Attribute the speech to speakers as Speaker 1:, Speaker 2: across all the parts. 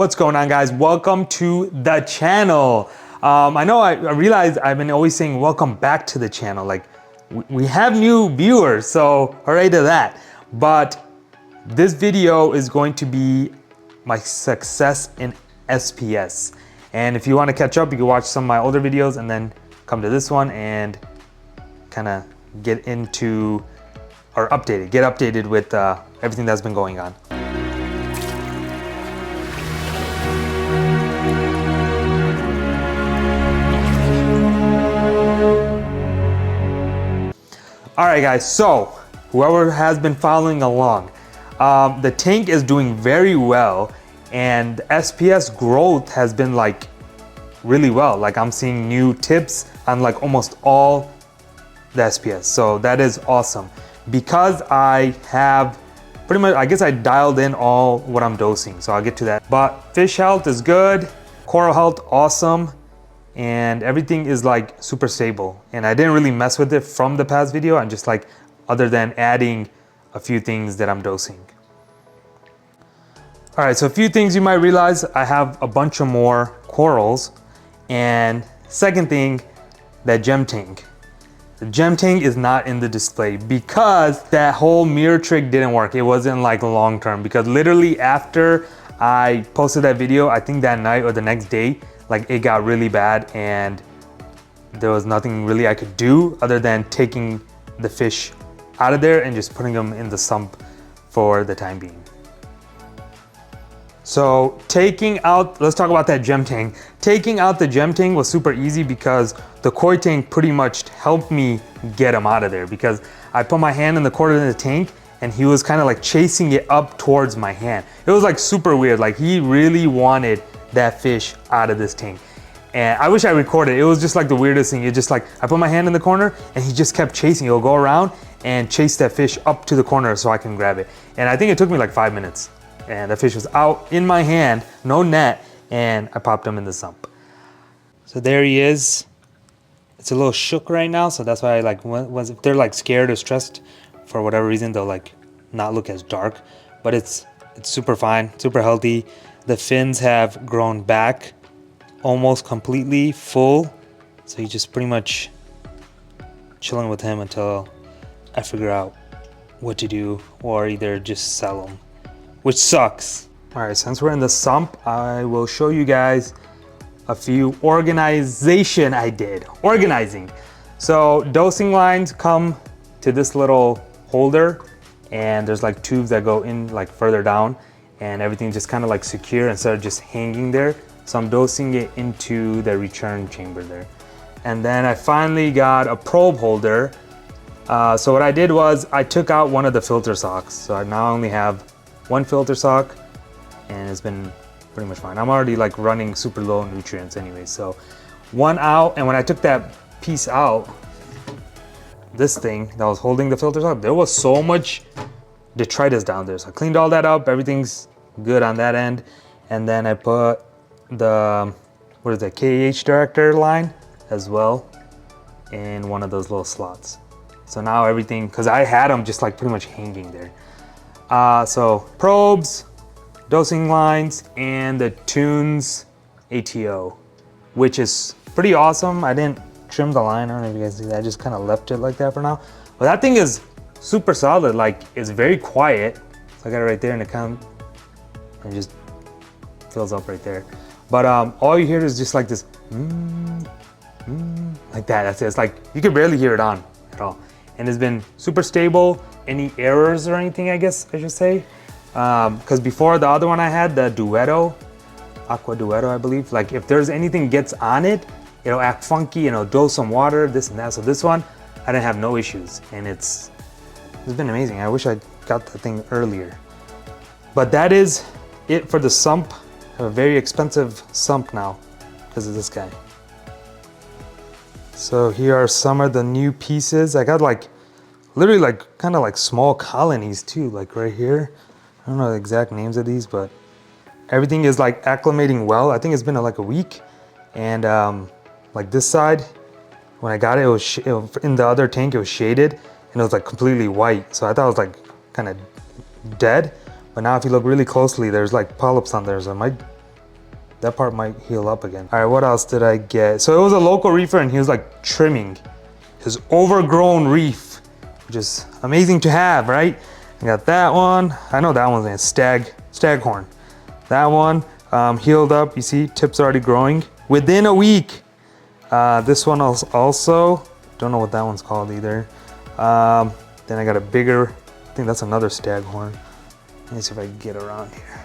Speaker 1: What's going on, guys? Welcome to the channel. I realize I've been always saying welcome back to the channel. Like we have new viewers, so hooray to that. But this video is going to be my success in SPS. And if you want to catch up, you can watch some of my older videos and then come to this one and kind of get into or get updated with everything that's been going on. All right, guys, so whoever has been following along, the tank is doing very well and SPS growth has been like really well. Like I'm seeing new tips on like almost all the SPS. So that is awesome because I have pretty much, I guess I dialed in all what I'm dosing. So I'll get to that. But fish health is good, coral health awesome, and everything is like super stable. And I didn't really mess with it from the past video. I'm just like, other than adding a few things that I'm dosing. All right, so a few things you might realize, I have a bunch of more corals. And second thing, that gem tank. The gem tank is not in the display because that whole mirror trick didn't work. It wasn't like long term because literally after I posted that video, I think that night or the next day, like it got really bad and there was nothing really I could do other than taking the fish out of there and just putting them in the sump for the time being. So taking out, let's talk about that gem tank. Taking out the gem tank was super easy because the koi tank pretty much helped me get him out of there because I put my hand in the corner of the tank and he was kind of like chasing it up towards my hand. It was like super weird. Like he really wanted that fish out of this tank. And I wish I recorded. It was just like the weirdest thing. It just like, I put my hand in the corner and he just kept chasing. He'll go around and chase that fish up to the corner so I can grab it. And I think it took me like 5 minutes. And the fish was out in my hand, no net, and I popped him in the sump. So there he is. It's a little shook right now, so that's why I like, if they're like scared or stressed for whatever reason, they'll like not look as dark. But it's super fine, super healthy. The fins have grown back almost completely full. So you're just pretty much chilling with him until I figure out what to do or either just sell him, which sucks. All right, since we're in the sump, I will show you guys a few organization I did. Organizing. So dosing lines come to this little holder and there's like tubes that go in like further down and everything just kind of like secure instead of just hanging there. So I'm dosing it into the return chamber there. And then I finally got a probe holder. So what I did was I took out one of the filter socks. So I now only have one filter sock and it's been pretty much fine. I'm already like running super low nutrients anyway. So one out, and when I took that piece out, this thing that was holding the filter sock, there was so much detritus down there. So I cleaned all that up, everything's good on that end. And then I put the, what is that, KH director line as well in one of those little slots. So now everything, because I had them just like pretty much hanging there. So probes, dosing lines, and the Tunes ATO, which is pretty awesome. I didn't trim the line, I don't know if you guys see that, I just kind of left it like that for now. But that thing is super solid, like it's very quiet. So I got it right there and it just fills up right there. But all you hear is just like this, like that, that's it. It's like, you can barely hear it on at all. And it's been super stable. Any errors or anything, I guess I should say. Because before the other one I had, the Duetto, Aqua Duetto, I believe. Like if there's anything gets on it, it'll act funky and it'll dose some water, this and that. So this one, I didn't have no issues. And it's been amazing. I wish I got the thing earlier. But that is it for the sump. I have a very expensive sump now because of this guy. So here are some of the new pieces. I got like, literally like kind of like small colonies too, like right here. I don't know the exact names of these, but everything is like acclimating well. I think it's been like a week. And like this side, when I got it, it was in the other tank, it was shaded and it was like completely white. So I thought it was like kind of dead. But now if you look really closely, there's like polyps on there. So it might that part might heal up again. All right, what else did I get? So it was a local reefer and he was like trimming his overgrown reef, which is amazing to have, right? I got that one. I know that one's a staghorn. That one healed up. You see, tips already growing within a week. This one also, don't know what that one's called either. Then I got a bigger, I think that's another staghorn. Let me see if I can get around here.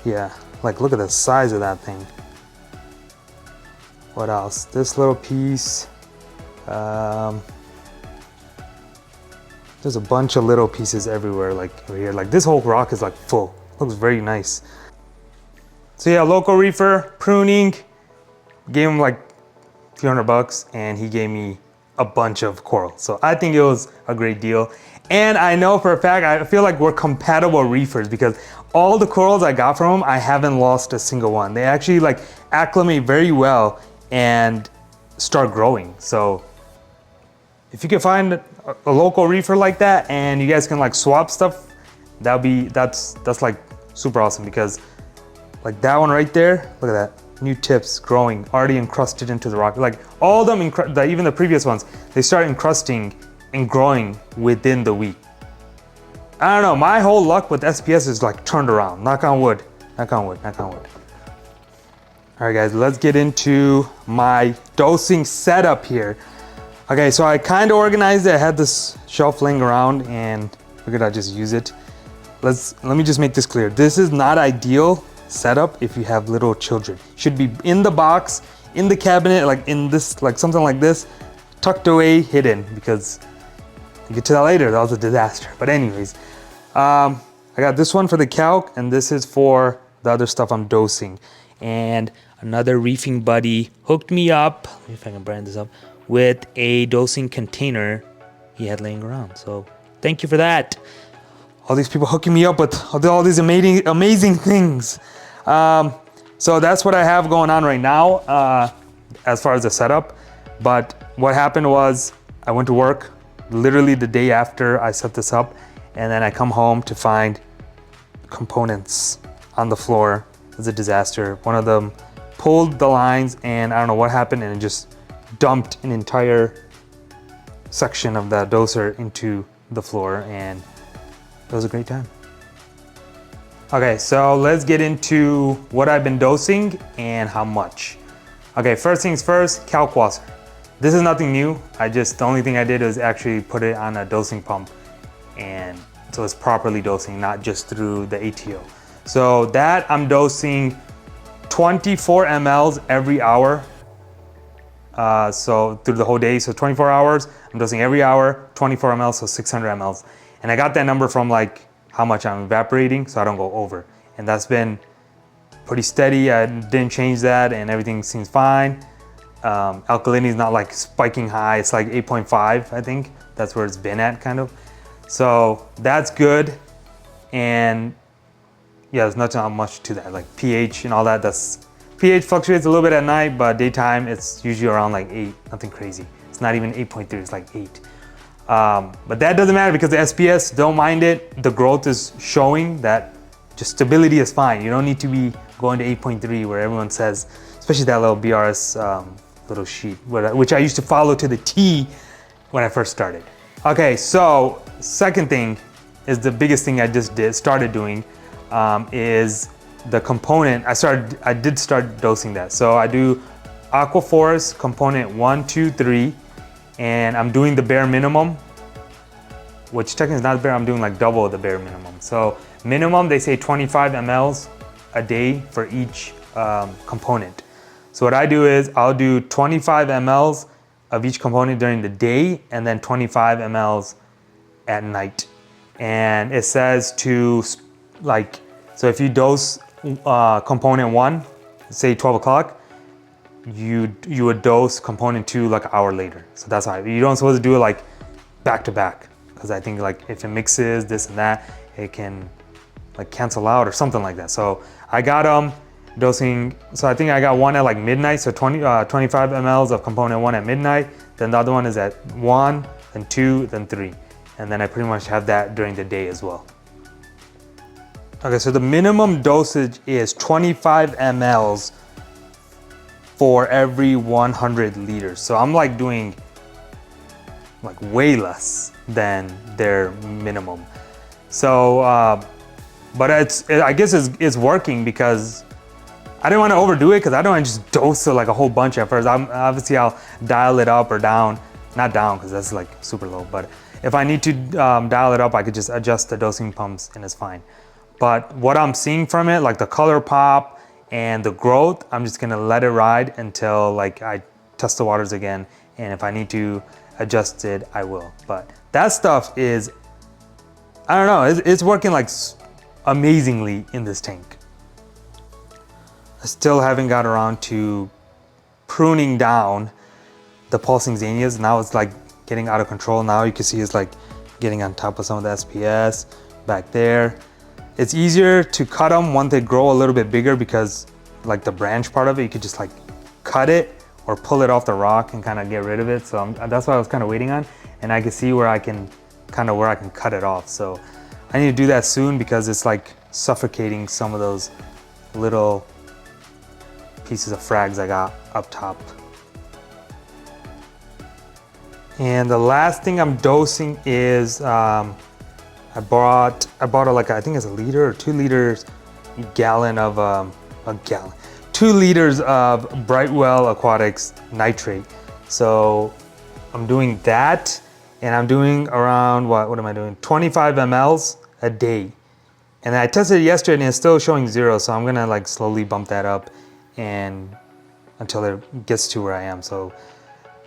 Speaker 1: Yeah, like look at the size of that thing. What else? This little piece. There's a bunch of little pieces everywhere, like over here. Like this whole rock is like full. Looks very nice. So yeah, local reefer, pruning. Gave him like a few $100 and he gave me a bunch of coral. So I think it was a great deal. And I know for a fact, I feel like we're compatible reefers because all the corals I got from him, I haven't lost a single one. They actually like acclimate very well and start growing. So if you can find a local reefer like that and you guys can like swap stuff, that's like super awesome because like that one right there, look at that, new tips growing, already encrusted into the rock. Like all of them, even the previous ones, they start encrusting and growing within the week. I don't know, my whole luck with SPS is like turned around, knock on wood, knock on wood, knock on wood. All right guys, let's get into my dosing setup here. Okay, so I kind of organized it. I had this shelf laying around and figured I'd just use it. Let me just make this clear. This is not ideal setup if you have little children. Should be in the box, in the cabinet, like in this, like something like this, tucked away, hidden, because I'll get to that later. That was a disaster. But anyways, I got this one for the calc and this is for the other stuff I'm dosing. And another reefing buddy hooked me up, let me see if I can brand this up, with a dosing container he had laying around. So thank you for that. All these people hooking me up with all these amazing things. So that's what I have going on right now as far as the setup. But what happened was I went to work literally the day after I set this up, and then I come home to find components on the floor. It was a disaster. One of them pulled the lines and I don't know what happened and it just dumped an entire section of that doser into the floor and it was a great time. Okay, so let's get into what I've been dosing and how much. Okay, first things first, calc water. This is nothing new. The only thing I did was actually put it on a dosing pump and so it's properly dosing, not just through the ATO. So that I'm dosing 24 mLs every hour. So through the whole day, so 24 hours, I'm dosing every hour, 24 mLs, so 600 mLs. And I got that number from like how much I'm evaporating, so I don't go over. And that's been pretty steady. I didn't change that and everything seems fine. Alkalinity is not like spiking high. It's like 8.5, I think. That's where it's been at kind of. So that's good. And yeah, there's not much to that, like pH and all that. pH fluctuates a little bit at night, but daytime it's usually around like 8, nothing crazy. It's not even 8.3, it's like 8. But that doesn't matter because the SPS, don't mind it. The growth is showing that just stability is fine. You don't need to be going to 8.3 where everyone says, especially that little BRS little sheet, which I used to follow to the T when I first started. Okay, so second thing is the biggest thing I just started doing. Is the component. I did start dosing that. So I do Aquaforest component 1, 2, 3, and I'm doing the bare minimum, which technically is not bare, I'm doing like double the bare minimum. So minimum, they say 25 mLs a day for each component. So what I do is I'll do 25 mLs of each component during the day and then 25 mLs at night. And it says to like, so if you dose component 1, say 12 o'clock, you would dose component 2 like an hour later. So that's why you don't supposed to do it like back to back, because I think like if it mixes this and that, it can like cancel out or something like that. So I got dosing, so I think I got one at like midnight, so 25 mLs of component 1 at midnight, then the other one is at 1, then 2, then 3. And then I pretty much have that during the day as well. Okay, so the minimum dosage is 25 mLs for every 100 liters. So I'm like doing like way less than their minimum. So, but I guess it's working because I didn't want to overdo it because I don't want to just dose like a whole bunch at first. Obviously I'll dial it up or down, not down because that's like super low, but if I need to dial it up, I could just adjust the dosing pumps and it's fine. But what I'm seeing from it, like the color pop and the growth, I'm just gonna let it ride until like I test the waters again. And if I need to adjust it, I will. But that stuff is, I don't know, it's working like amazingly in this tank. I still haven't got around to pruning down the pulsing zinnias. Now it's like getting out of control. Now you can see it's like getting on top of some of the SPS back there. It's easier to cut them once they grow a little bit bigger because like the branch part of it, you could just like cut it or pull it off the rock and kind of get rid of it. So that's what I was kind of waiting on. And I can see where I can cut it off. So I need to do that soon because it's like suffocating some of those little pieces of frags I got up top. And the last thing I'm dosing is I bought like, I think it's a liter or 2 liters gallon of 2 liters of Brightwell Aquatics nitrate. So I'm doing that, and I'm doing around what am I doing? 25 mLs a day. And I tested it yesterday and it's still showing 0, so I'm gonna like slowly bump that up and until it gets to where I am. So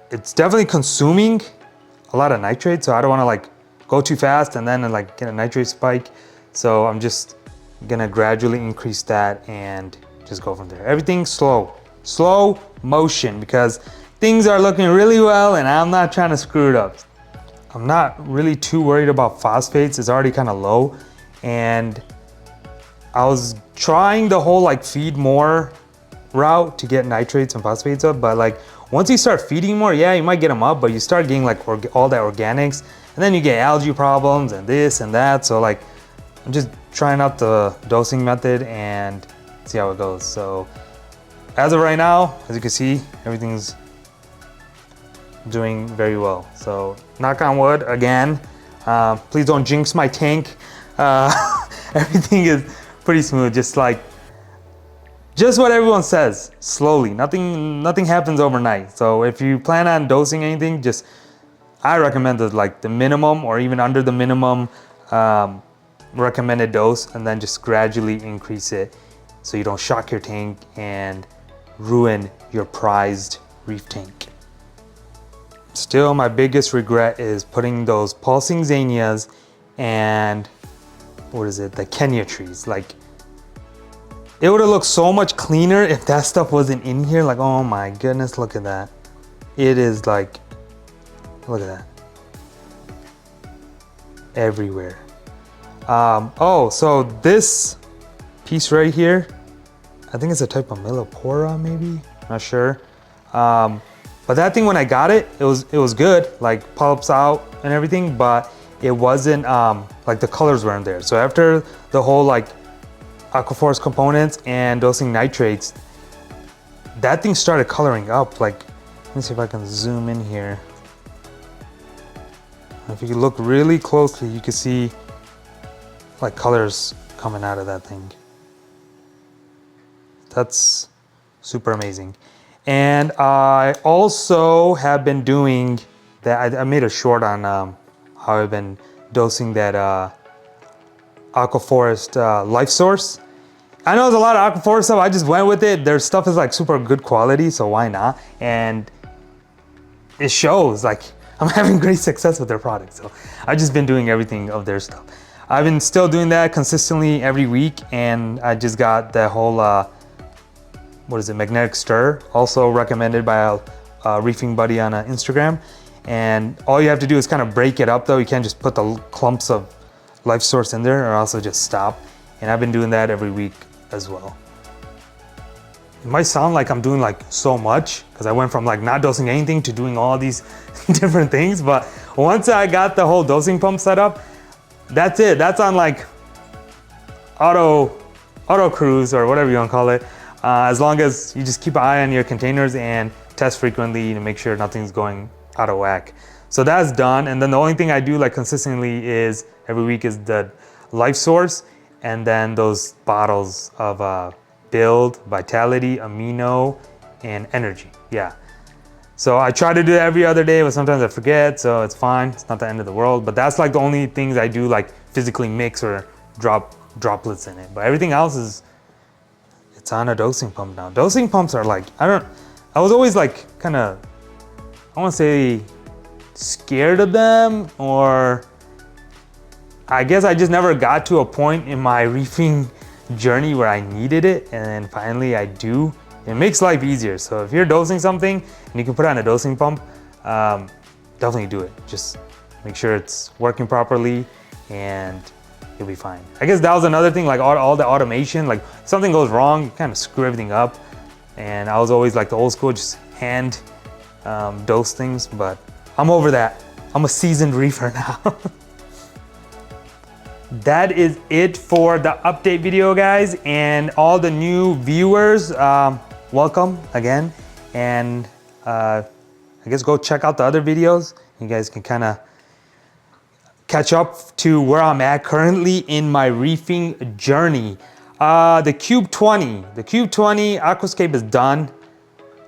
Speaker 1: it's definitely consuming a lot of nitrate, so I don't want to like go too fast and then like get a nitrate spike. So I'm just gonna gradually increase that and just go from there. Everything slow motion, because things are looking really well and I'm not trying to screw it up. I'm not really too worried about phosphates. It's already kind of low, and I was trying the whole like feed more route to get nitrates and phosphates up, but like once you start feeding more, yeah, you might get them up, but you start getting like all that organics, and then you get algae problems and this and that. So like I'm just trying out the dosing method and see how it goes. So as of right now, as you can see, everything's doing very well. So knock on wood again. Please don't jinx my tank. Everything is pretty smooth, just what everyone says, slowly. Nothing happens overnight. So if you plan on dosing anything, I recommend the minimum or even under the minimum recommended dose, and then just gradually increase it so you don't shock your tank and ruin your prized reef tank. Still, my biggest regret is putting those pulsing zinnias and the Kenya trees. Like, it would have looked so much cleaner if that stuff wasn't in here. Like, oh my goodness, look at that. It is like, look at that. Everywhere. Oh, so this piece right here, I think it's a type of Millipora maybe, not sure. But that thing, when I got it, it was good, like polyps out and everything, but it wasn't, like the colors weren't there. So after the whole like Aquaforest components and dosing nitrates, that thing started coloring up. Like, let me see if I can zoom in here. If you look really closely, you can see like colors coming out of that thing. That's super amazing. And I also have been doing that. I made a short on how I've been dosing that Aquaforest Life Source. I know there's a lot of Aquaforest stuff. I just went with it. Their stuff is like super good quality, so why not? And it shows. Like, I'm having great success with their products. So I've just been doing everything of their stuff. I've been still doing that consistently every week, and I just got the whole magnetic stir, also recommended by a reefing buddy on Instagram. And all you have to do is kind of break it up though. You can't just put the clumps of Life Source in there or also just stop. And I've been doing that every week as well. It might sound like I'm doing like so much because I went from like not dosing anything to doing all these different things. But once I got the whole dosing pump set up, that's it. That's on like auto cruise or whatever you want to call it, as long as you just keep an eye on your containers and test frequently to make sure nothing's going out of whack. So that's done. And then the only thing I do like consistently is every week is the life source, and then those bottles of build, vitality, amino, and energy. Yeah. So I try to do it every other day, but sometimes I forget, so it's fine. It's not the end of the world, but that's like the only things I do like physically mix or drop droplets in it. But everything else is, it's on a dosing pump now. Dosing pumps are like, I was always like kind of, I want to say scared of them, or I guess I just never got to a point in my reefing journey where I needed it, and then finally I do. It makes life easier. So if you're dosing something and you can put on a dosing pump, definitely do it. Just make sure it's working properly and you'll be fine. I guess that was another thing, like all the automation, like something goes wrong, you kind of screw everything up. And I was always like the old school, just hand dose things, but I'm over that. I'm a seasoned reefer now. That is it for the update video, guys, and all the new viewers, welcome again. And I guess go check out the other videos. You guys can kind of catch up to where I'm at currently in my reefing journey. The Cube 20 aquascape is done.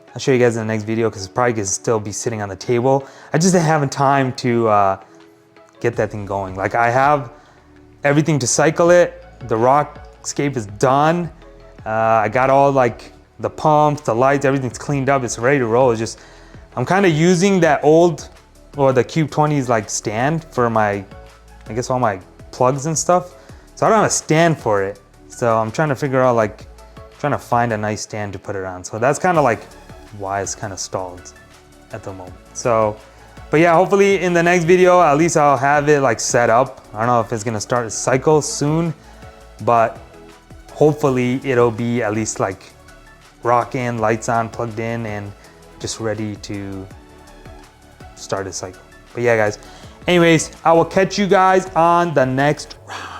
Speaker 1: I'll show you guys in the next video because it's probably gonna still be sitting on the table. I just didn't have time to get that thing going. Like, I have everything to cycle it. The rockscape is done. I got all like the pumps, the lights, everything's cleaned up. It's ready to roll. It's just, I'm kind of using that old, or the Cube 20's like stand for my, I guess all my plugs and stuff. So I don't have a stand for it. So I'm trying to figure out, like, trying to find a nice stand to put it on. So that's kind of like why it's kind of stalled at the moment. So, but yeah, hopefully in the next video, at least I'll have it like set up. I don't know if it's gonna start a cycle soon, but hopefully it'll be at least like rocking, lights on, plugged in, and just ready to start a cycle. But yeah, guys, anyways, I will catch you guys on the next round.